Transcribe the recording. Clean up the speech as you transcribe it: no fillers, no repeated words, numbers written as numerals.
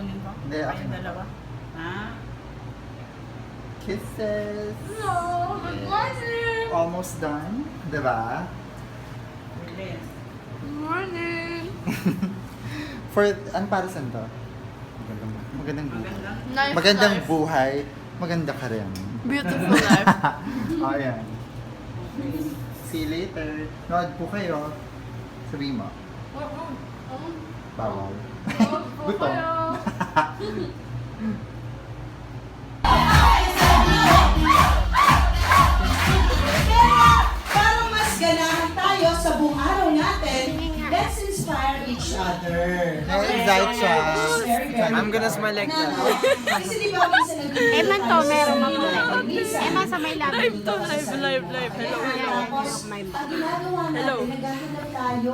kunin ko? Hindi, Kayong akin na. dalawa. Ha? Kisses! Hello! Good morning! Almost done, diba? Bilis. Good morning! For, ano para saan to? Magandang buhay. Maganda. Life, Magandang life. buhay, maganda ka rin. Beautiful life. Ayan. See you later. Nood po kayo. Sabihin mo. Bawal. Gutom. Para mas ganahan tayo sa buong araw natin, let's inspire each other. Na-excite siya. I'm gonna smile like that. Kasi di ba minsan nag- Eman to, meron mga Minsan, Eman sa may labi. Live to, live. Hello. Tapos, pag ginagawa natin, naghahanap tayo